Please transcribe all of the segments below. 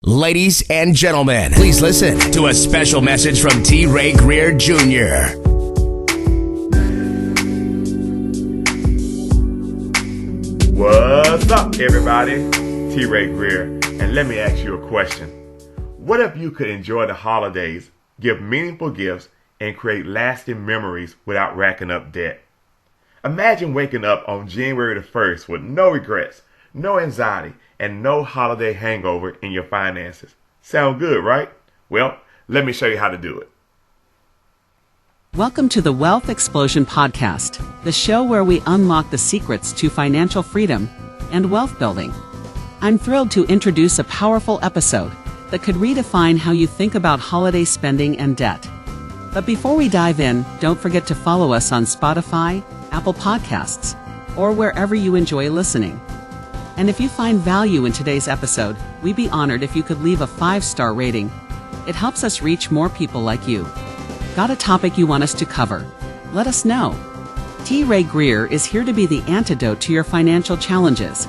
Ladies and gentlemen, please listen to a special message from T. Ray Greer Jr. What's up, everybody? T. Ray Greer, and let me ask you a question. What if you could enjoy the holidays, give meaningful gifts, and create lasting memories without racking up debt? Imagine waking up on January the 1st with no regrets, no anxiety, and no holiday hangover in your finances. Sound good, right? Well, let me show you how to do it. Welcome to the Wealth Explosion Podcast, the show where we unlock the secrets to financial freedom and wealth building. I'm thrilled to introduce a powerful episode that could redefine how you think about holiday spending and debt. But before we dive in, don't forget to follow us on Spotify, Apple Podcasts, or wherever you enjoy listening. And if you find value in today's episode, we'd be honored if you could leave a 5-star rating. It helps us reach more people like you. Got a topic you want us to cover? Let us know. T. Ray Greer is here to be the antidote to your financial challenges.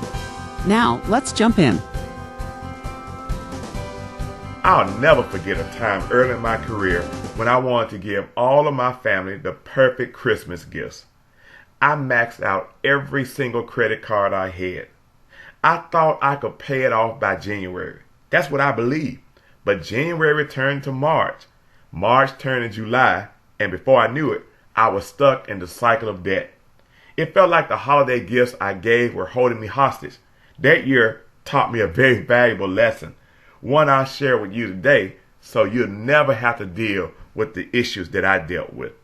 Now, let's jump in. I'll never forget a time early in my career when I wanted to give all of my family the perfect Christmas gifts. I maxed out every single credit card I had. I thought I could pay it off by January. That's what I believed. But January turned to March. March turned to July, and before I knew it, I was stuck in the cycle of debt. It felt like the holiday gifts I gave were holding me hostage. That year taught me a very valuable lesson, one I'll share with you today so you'll never have to deal with the issues that I dealt with.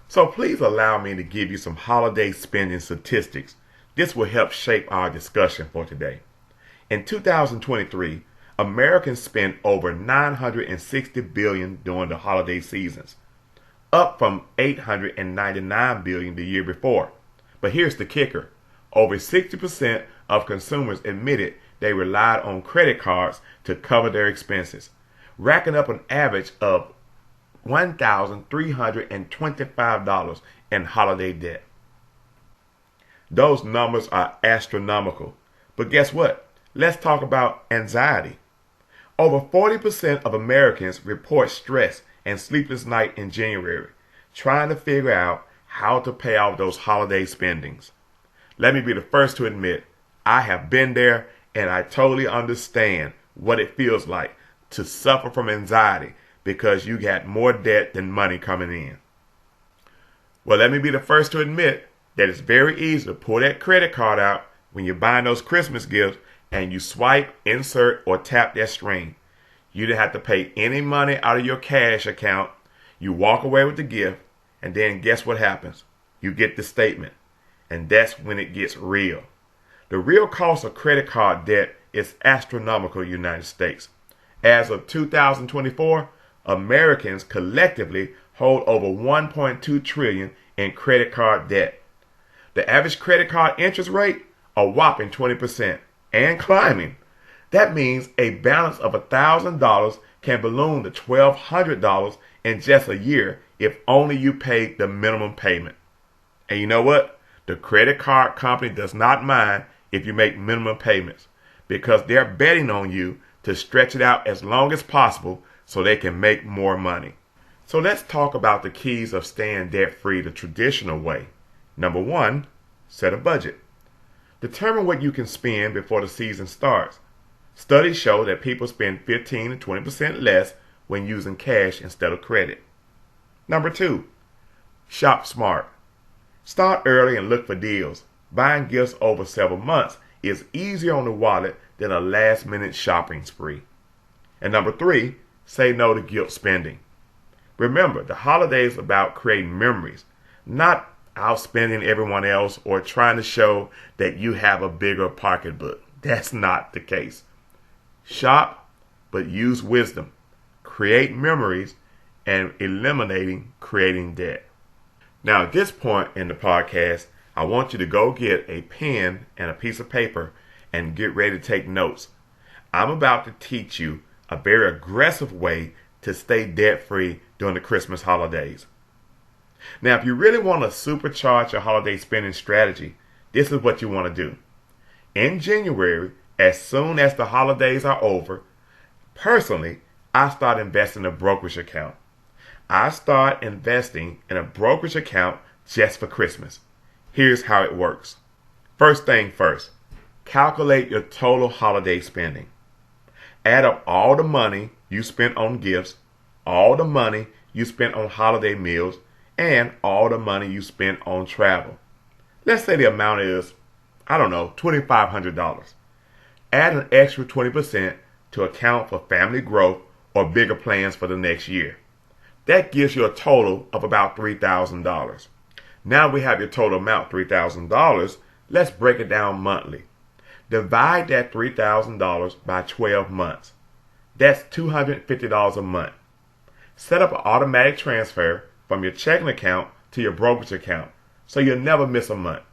So please allow me to give you some holiday spending statistics. This will help shape our discussion for today. In 2023, Americans spent over $960 billion during the holiday seasons, up from $899 billion the year before. But here's the kicker. Over 60% of consumers admitted they relied on credit cards to cover their expenses, racking up an average of $1,325 in holiday debt. Those numbers are astronomical. But guess what? Let's talk about anxiety. Over 40% of Americans report stress and sleepless nights in January, trying to figure out how to pay off those holiday spendings. Let me be the first to admit, I have been there and I totally understand what it feels like to suffer from anxiety because you got more debt than money coming in. Well, let me be the first to admit that it's very easy to pull that credit card out when you're buying those Christmas gifts and you swipe, insert, or tap that string. You didn't have to pay any money out of your cash account. You walk away with the gift, and then guess what happens? You get the statement, and that's when it gets real. The real cost of credit card debt is astronomical in the United States. As of 2024, Americans collectively hold over $1.2 trillion in credit card debt. The average credit card interest rate, a whopping 20%, and climbing. That means a balance of $1,000 can balloon to $1,200 in just a year if only you paid the minimum payment. And you know what? The credit card company does not mind if you make minimum payments because they're betting on you to stretch it out as long as possible so they can make more money. So let's talk about the keys of staying debt-free the traditional way. Number 1, set a budget. Determine what you can spend before the season starts. Studies show that people spend 15 to 20% less when using cash instead of credit. Number 2, shop smart. Start early and look for deals. Buying gifts over several months is easier on the wallet than a last-minute shopping spree. And number 3, say no to guilt spending. Remember, the holidays are about creating memories, not outspending everyone else or trying to show that you have a bigger pocketbook. That's not the case. Shop, but use wisdom. Create memories and eliminating creating debt. Now, at this point in the podcast, I want you to go get a pen and a piece of paper and get ready to take notes. I'm about to teach you a very aggressive way to stay debt-free during the Christmas holidays. Now, if you really want to supercharge your holiday spending strategy, this is what you want to do. In January, As soon as the holidays are over, personally, I start investing in a brokerage account. I start investing in a brokerage account just for Christmas. Here's how it works. First thing first, calculate your total holiday spending. Add up all the money you spent on gifts, all the money you spent on holiday meals, and all the money you spent on travel. Let's say the amount is, $2,500. Add an extra 20% to account for family growth or bigger plans for the next year. That gives you a total of about $3,000. Now we have your total amount, $3,000. Let's break it down monthly. Divide that $3,000 by 12 months. That's $250 a month. Set up an automatic transfer from your checking account to your brokerage account so you'll never miss a month.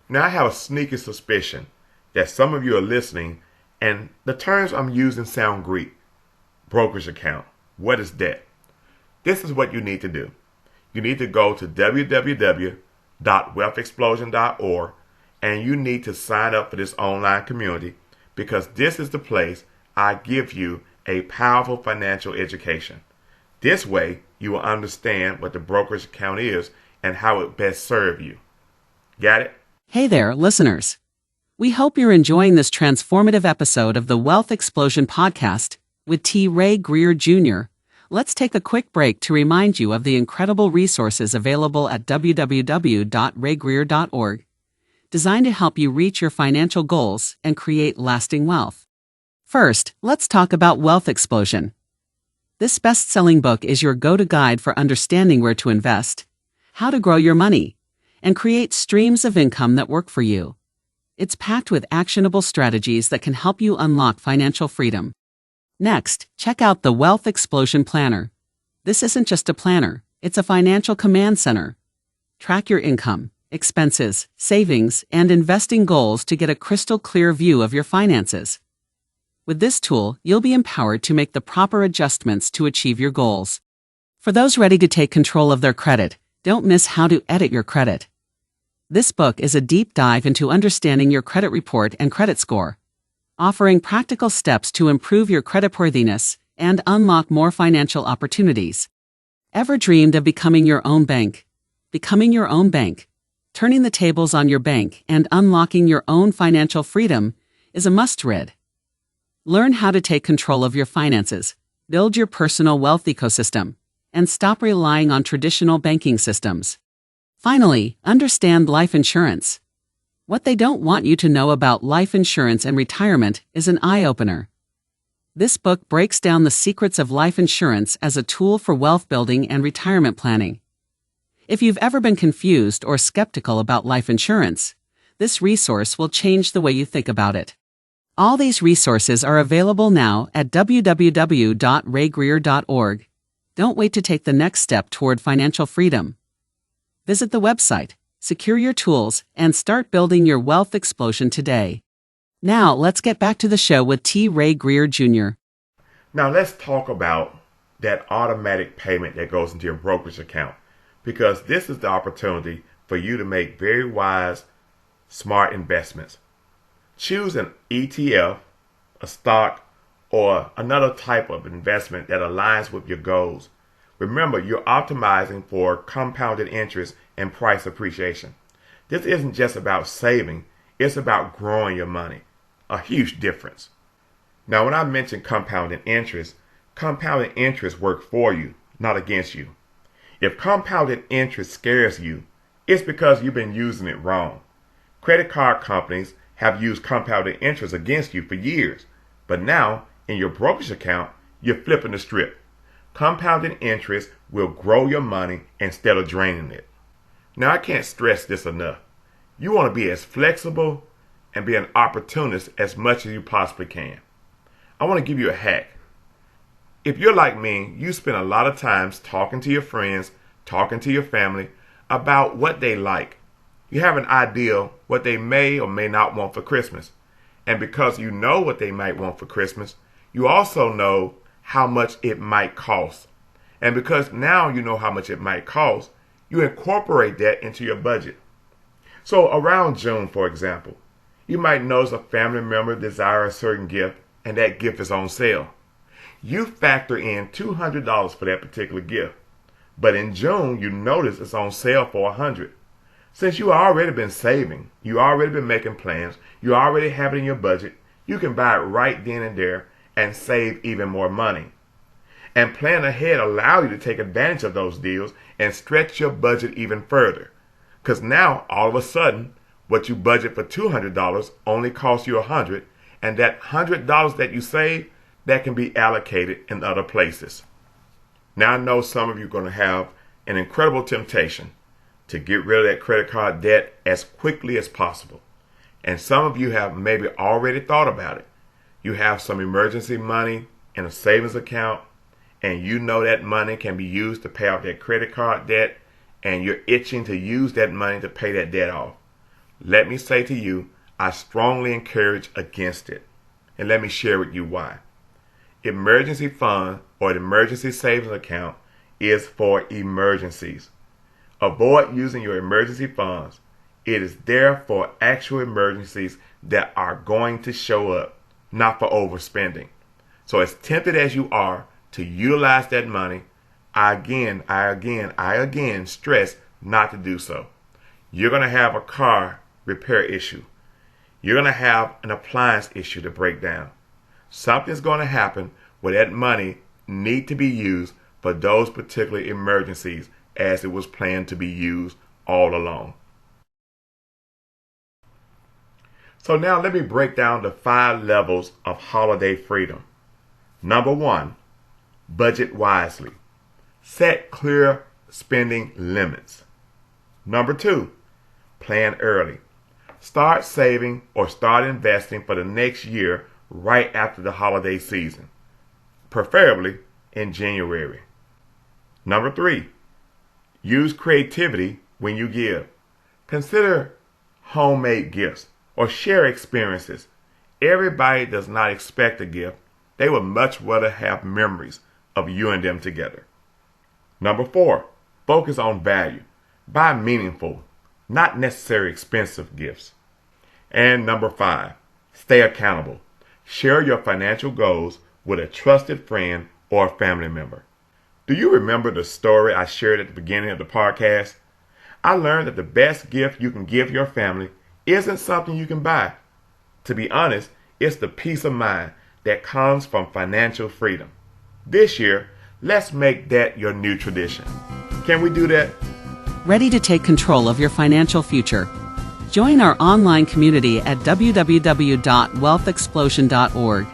Now I have a sneaky suspicion that some of you are listening and the terms I'm using sound Greek. Brokerage account. What is that? This is what you need to do. You need to go to www.wealthexplosion.org and you need to sign up for this online community because this is the place I give you a powerful financial education. This way you will understand what the brokerage account is and how it best serves you. Got it? Hey there, listeners. We hope you're enjoying this transformative episode of the Wealth Explosion podcast with T. Ray Greer Jr. Let's take a quick break to remind you of the incredible resources available at www.raygreer.org, designed to help you reach your financial goals and create lasting wealth. First, let's talk about Wealth Explosion. This best-selling book is your go-to guide for understanding where to invest, how to grow your money, and create streams of income that work for you. It's packed with actionable strategies that can help you unlock financial freedom. Next, check out the Wealth Explosion Planner. This isn't just a planner, it's a financial command center. Track your income, expenses, savings, and investing goals to get a crystal clear view of your finances. With this tool, you'll be empowered to make the proper adjustments to achieve your goals. For those ready to take control of their credit, don't miss How to Edit Your Credit. This book is a deep dive into understanding your credit report and credit score, offering practical steps to improve your creditworthiness and unlock more financial opportunities. Ever dreamed of becoming your own bank? Becoming your own bank, turning the tables on your bank and unlocking your own financial freedom is a must-read. Learn how to take control of your finances, build your personal wealth ecosystem, and stop relying on traditional banking systems. Finally, understand life insurance. What they don't want you to know about life insurance and retirement is an eye-opener. This book breaks down the secrets of life insurance as a tool for wealth building and retirement planning. If you've ever been confused or skeptical about life insurance, this resource will change the way you think about it. All these resources are available now at www.raygreer.org. Don't wait to take the next step toward financial freedom. Visit the website, secure your tools, and start building your wealth explosion today. Now, let's get back to the show with T. Ray Greer Jr. Now let's talk about that automatic payment that goes into your brokerage account, because this is the opportunity for you to make very wise, smart investments. Choose an ETF, a stock, or another type of investment that aligns with your goals. Remember, you're optimizing for compounded interest and price appreciation. This isn't just about saving, it's about growing your money. A huge difference. Now, when I mention compounded interest works for you, not against you. If compounded interest scares you, it's because you've been using it wrong. Credit card companies have used compounded interest against you for years, but now, in your brokerage account, you're flipping the script. Compounded interest will grow your money instead of draining it. Now, I can't stress this enough. You want to be as flexible and be an opportunist as much as you possibly can. I want to give you a hack. If you're like me, you spend a lot of times talking to your friends, talking to your family about what they like. You have an idea what they may or may not want for Christmas. And because you know what they might want for Christmas, you also know how much it might cost. And because now you know how much it might cost, you incorporate that into your budget. So around June, for example, You might notice a family member desires a certain gift and that gift is on sale. You factor in $200 for that particular gift. But in June, you notice it's on sale for $100. Since you already been saving, you already been making plans, you already have it in your budget, you can buy it right then and there and save even more money. And plan ahead allow you to take advantage of those deals and stretch your budget even further. Because now, all of a sudden, what you budget for $200 only costs you $100, and that $100 that you save, that can be allocated in other places. Now I know some of you are going to have an incredible temptation to get rid of that credit card debt as quickly as possible. And some of you have maybe already thought about it. You have some emergency money in a savings account, and you know that money can be used to pay off that credit card debt, and you're itching to use that money to pay that debt off. Let me say to you, I strongly encourage against it. And let me share with you why. Emergency fund or an emergency savings account is for emergencies. Avoid using your emergency funds. It is there for actual emergencies that are going to show up, not for overspending. So as tempted as you are to utilize that money, I again stress not to do so. You're going to have a car repair issue. You're going to have an appliance issue to break down. Something's going to happen where that money need to be used for those particular emergencies as it was planned to be used all along. So now let me break down the 5 levels of holiday freedom. Number 1, budget wisely. Set clear spending limits. Number 2, plan early. Start saving or start investing for the next year right after the holiday season, preferably in January. Number 3, use creativity when you give. Consider homemade gifts or share experiences. Everybody does not expect a gift. They would much rather have memories of you and them together. Number 4, focus on value. Buy meaningful, not necessarily expensive gifts. And number 5, stay accountable. Share your financial goals with a trusted friend or family member. Do you remember the story I shared at the beginning of the podcast? I learned that the best gift you can give your family isn't something you can buy. To be honest, it's the peace of mind that comes from financial freedom. This year, let's make that your new tradition. Can we do that? Ready to take control of your financial future? Join our online community at www.wealthexplosion.org.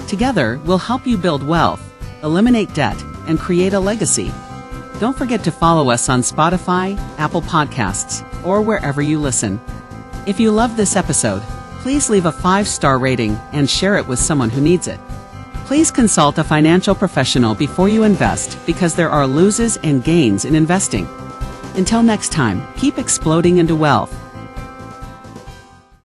Together, we'll help you build wealth, eliminate debt, and create a legacy. Don't forget to follow us on Spotify, Apple Podcasts, or wherever you listen. If you loved this episode, please leave a 5-star rating and share it with someone who needs it. Please consult a financial professional before you invest because there are losses and gains in investing. Until next time, keep exploding into wealth.